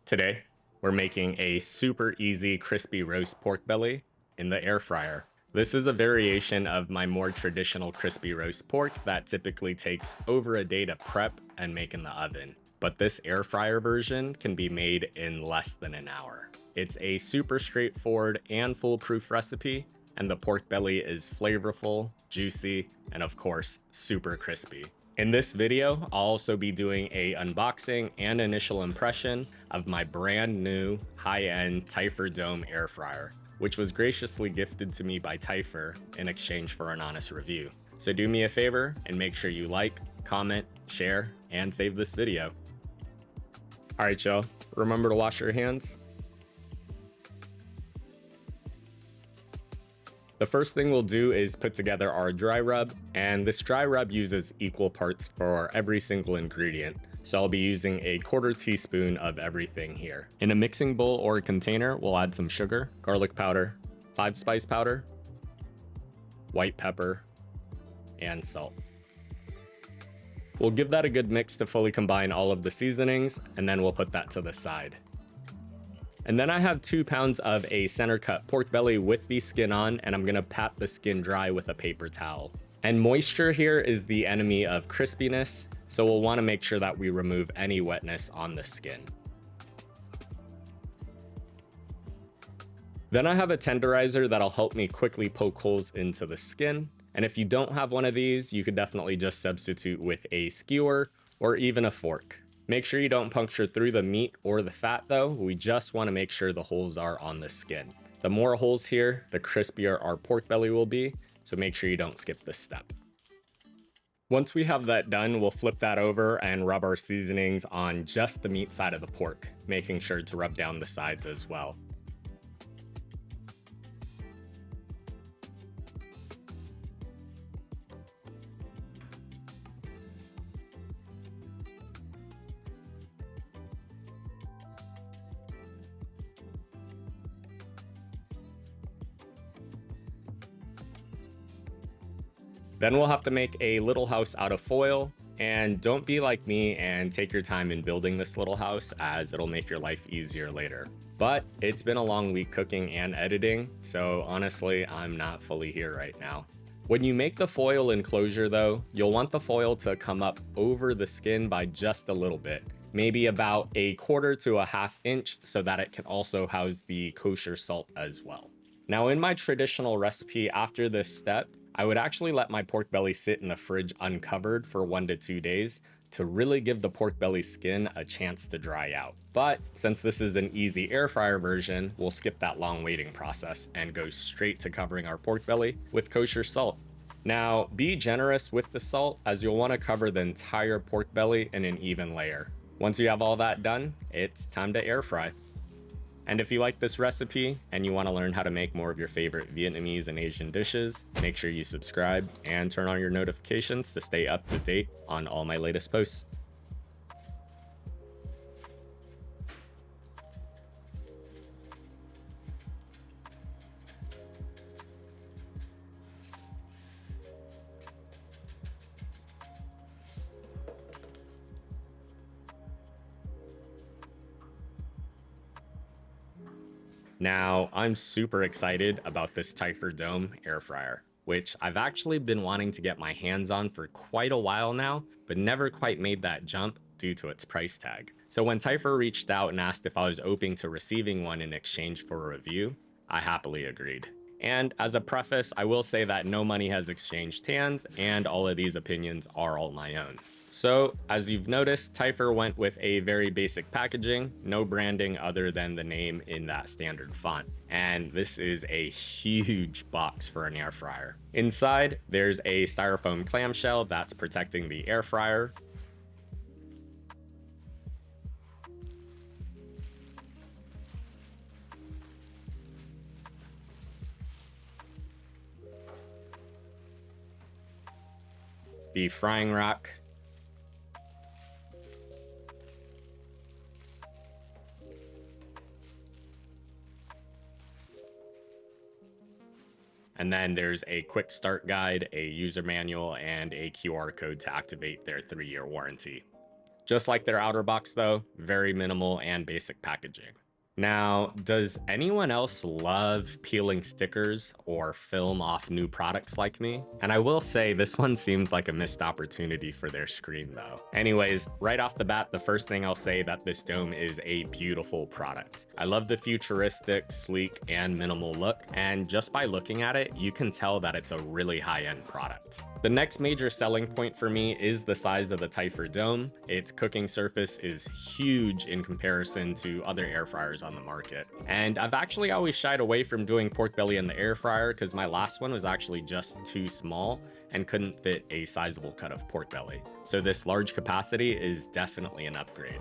Today, we're making a super easy crispy roast pork belly in the air fryer. This is a variation of my more traditional crispy roast pork that typically takes over a day to prep and make in the oven. But this air fryer version can be made in less than an hour. It's a super straightforward and foolproof recipe, and the pork belly is flavorful, juicy, and of course, super crispy. In this video, I'll also be doing a unboxing and initial impression of my brand new high-end Typhur Dome air fryer, which was graciously gifted to me by Typhur in exchange for an honest review. So do me a favor and make sure you like, comment, share, and save this video. All right, y'all, remember to wash your hands. The first thing we'll do is put together our dry rub, and this dry rub uses equal parts for every single ingredient. So I'll be using a 1/4 teaspoon of everything here. In a mixing bowl or a container, we'll add some sugar, garlic powder, 5-spice powder, white pepper, and salt. We'll give that a good mix to fully combine all of the seasonings, and then we'll put that to the side. And then I have 2 pounds of a center cut pork belly with the skin on, and I'm gonna pat the skin dry with a paper towel. And moisture here is the enemy of crispiness, so we'll wanna make sure that we remove any wetness on the skin. Then I have a tenderizer that'll help me quickly poke holes into the skin. And if you don't have one of these, you could definitely just substitute with a skewer or even a fork. Make sure you don't puncture through the meat or the fat though. We just want to make sure the holes are on the skin. The more holes here, the crispier our pork belly will be, so make sure you don't skip this step. Once we have that done, we'll flip that over and rub our seasonings on just the meat side of the pork, making sure to rub down the sides as well. Then we'll have to make a little house out of foil, and don't be like me and take your time in building this little house, as it'll make your life easier later. But it's been a long week cooking and editing, so honestly, I'm not fully here right now. When you make the foil enclosure though, you'll want the foil to come up over the skin by just a little bit, maybe about a 1/4 to a 1/2 inch, so that it can also house the kosher salt as well. Now in my traditional recipe, after this step, I would actually let my pork belly sit in the fridge uncovered for 1 to 2 days to really give the pork belly skin a chance to dry out. But since this is an easy air fryer version, we'll skip that long waiting process and go straight to covering our pork belly with kosher salt. Now, be generous with the salt, as you'll want to cover the entire pork belly in an even layer. Once you have all that done, it's time to air fry. And if you like this recipe and you want to learn how to make more of your favorite Vietnamese and Asian dishes, make sure you subscribe and turn on your notifications to stay up to date on all my latest posts. Now, I'm super excited about this Typhur Dome air fryer, which I've actually been wanting to get my hands on for quite a while now, but never quite made that jump due to its price tag. So when Typhur reached out and asked if I was open to receiving one in exchange for a review, I happily agreed. And as a preface, I will say that no money has exchanged hands, and all of these opinions are all my own. So, as you've noticed, Typhur went with a very basic packaging, no branding other than the name in that standard font. And this is a huge box for an air fryer. Inside, there's a styrofoam clamshell that's protecting the air fryer. The frying rack. And then there's a quick start guide, a user manual, and a QR code to activate their 3-year warranty. Just like their outer box though, very minimal and basic packaging. Now, does anyone else love peeling stickers or film off new products like me? And I will say this one seems like a missed opportunity for their screen though. Anyways, right off the bat, the first thing I'll say that this dome is a beautiful product. I love the futuristic, sleek, and minimal look, and just by looking at it, you can tell that it's a really high-end product. The next major selling point for me is the size of the Typhur dome. Its cooking surface is huge in comparison to other air fryers on the market. And I've actually always shied away from doing pork belly in the air fryer because my last one was actually just too small and couldn't fit a sizable cut of pork belly. So this large capacity is definitely an upgrade.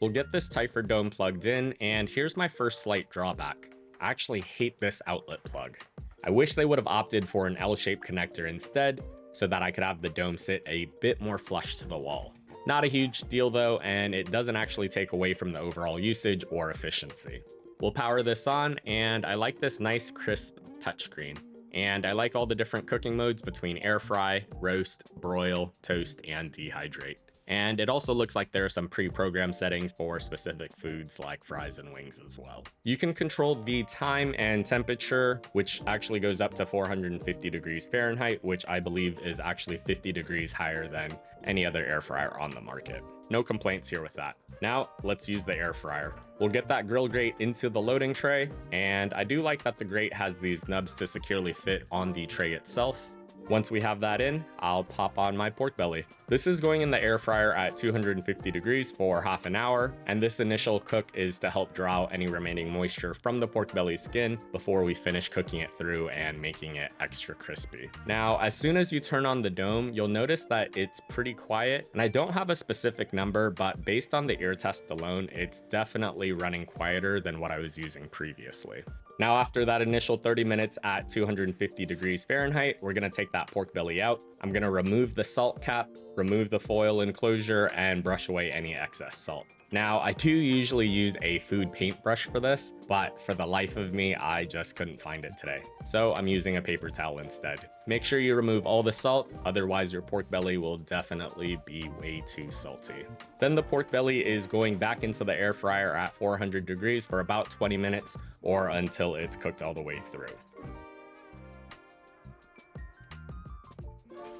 We'll get this Typhur dome plugged in, and here's my first slight drawback. I actually hate this outlet plug. I wish they would have opted for an L-shaped connector instead, so that I could have the dome sit a bit more flush to the wall. Not a huge deal though, and it doesn't actually take away from the overall usage or efficiency. We'll power this on, and I like this nice crisp touchscreen. And I like all the different cooking modes between air fry, roast, broil, toast, and dehydrate. And it also looks like there are some pre-programmed settings for specific foods like fries and wings as well. You can control the time and temperature, which actually goes up to 450 degrees Fahrenheit, which I believe is actually 50 degrees higher than any other air fryer on the market. No complaints here with that. Now, let's use the air fryer. We'll get that grill grate into the loading tray, and I do like that the grate has these nubs to securely fit on the tray itself. Once we have that in, I'll pop on my pork belly. This is going in the air fryer at 250 degrees for half an hour, and this initial cook is to help draw out any remaining moisture from the pork belly skin before we finish cooking it through and making it extra crispy. Now, as soon as you turn on the dome, you'll notice that it's pretty quiet, and I don't have a specific number, but based on the ear test alone, it's definitely running quieter than what I was using previously. Now, after that initial 30 minutes at 250 degrees Fahrenheit, we're gonna take that pork belly out. I'm gonna remove the salt cap, remove the foil enclosure, and brush away any excess salt. Now, I do usually use a food paintbrush for this, but for the life of me, I just couldn't find it today. So I'm using a paper towel instead. Make sure you remove all the salt, otherwise your pork belly will definitely be way too salty. Then the pork belly is going back into the air fryer at 400 degrees for about 20 minutes or until it's cooked all the way through.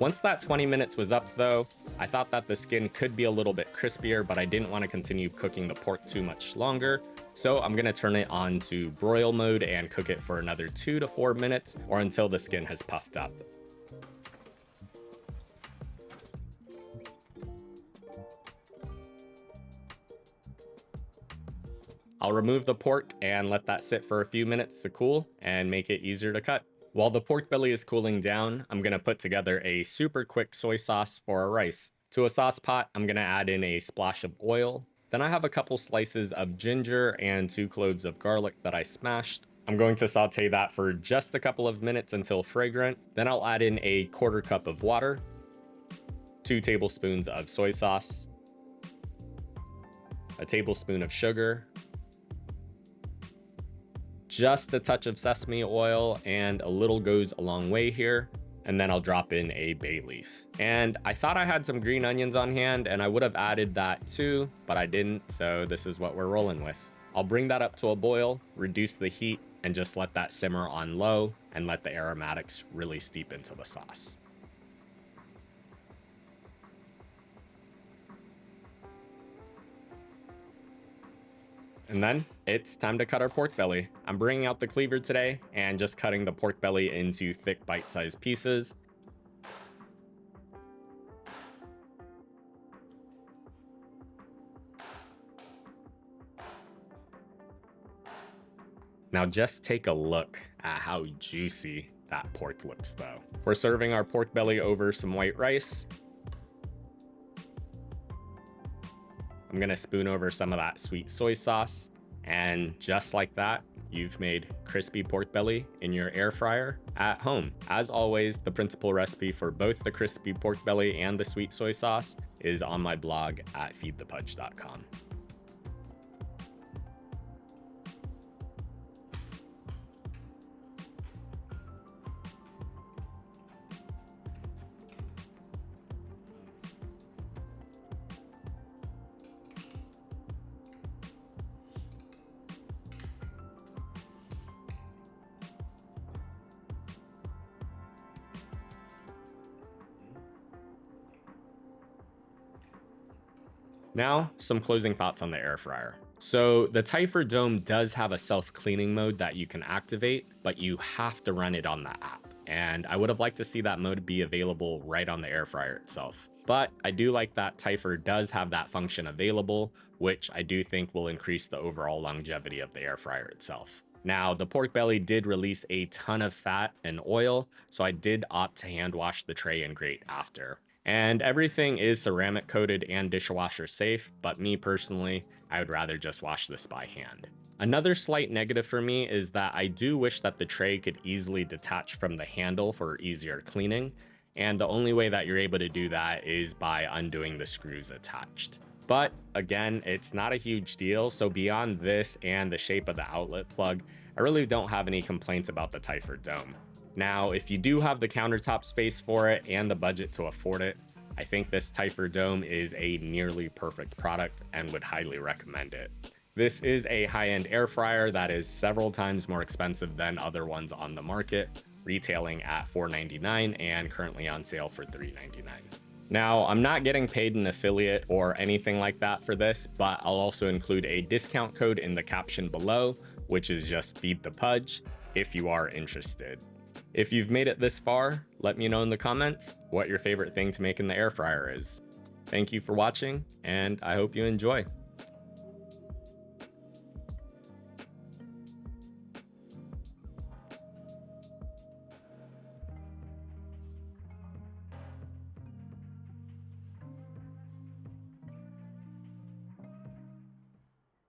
Once that 20 minutes was up though, I thought that the skin could be a little bit crispier, but I didn't want to continue cooking the pork too much longer. So I'm gonna turn it on to broil mode and cook it for another 2 to 4 minutes or until the skin has puffed up. I'll remove the pork and let that sit for a few minutes to cool and make it easier to cut. While the pork belly is cooling down, I'm gonna put together a super quick soy sauce for our rice. To a sauce pot, I'm gonna add in a splash of oil. Then I have a couple slices of ginger and 2 cloves of garlic that I smashed. I'm going to saute that for just a couple of minutes until fragrant. Then I'll add in a 1/4 cup of water, 2 tablespoons of soy sauce, a tablespoon of sugar, just a touch of sesame oil, and a little goes a long way here. And then I'll drop in a bay leaf. And I thought I had some green onions on hand and I would have added that too, but I didn't, so this is what we're rolling with. I'll bring that up to a boil, reduce the heat, and just let that simmer on low and let the aromatics really steep into the sauce. And then it's time to cut our pork belly. I'm bringing out the cleaver today and just cutting the pork belly into thick bite-sized pieces. Now just take a look at how juicy that pork looks though. We're serving our pork belly over some white rice. I'm gonna spoon over some of that sweet soy sauce, and just like that, you've made crispy pork belly in your air fryer at home. As always, the printable recipe for both the crispy pork belly and the sweet soy sauce is on my blog at feedthepudge.com. Now, some closing thoughts on the air fryer. So, the Typhur Dome does have a self-cleaning mode that you can activate, but you have to run it on the app. And I would have liked to see that mode be available right on the air fryer itself. But I do like that Typhur does have that function available, which I do think will increase the overall longevity of the air fryer itself. Now, the pork belly did release a ton of fat and oil, so I did opt to hand wash the tray and grate after. And everything is ceramic coated and dishwasher safe, but me personally, I would rather just wash this by hand. Another slight negative for me is that I do wish that the tray could easily detach from the handle for easier cleaning, and the only way that you're able to do that is by undoing the screws attached. But again, it's not a huge deal, so beyond this and the shape of the outlet plug, I really don't have any complaints about the Typhur Dome. Now, if you do have the countertop space for it and the budget to afford it, I think this Typhur Dome is a nearly perfect product and would highly recommend it. This is a high-end air fryer that is several times more expensive than other ones on the market, retailing at $4.99 and currently on sale for $3.99. Now, I'm not getting paid an affiliate or anything like that for this, but I'll also include a discount code in the caption below, which is just Feed the Pudge, if you are interested. If you've made it this far, let me know in the comments what your favorite thing to make in the air fryer is. Thank you for watching, and I hope you enjoy.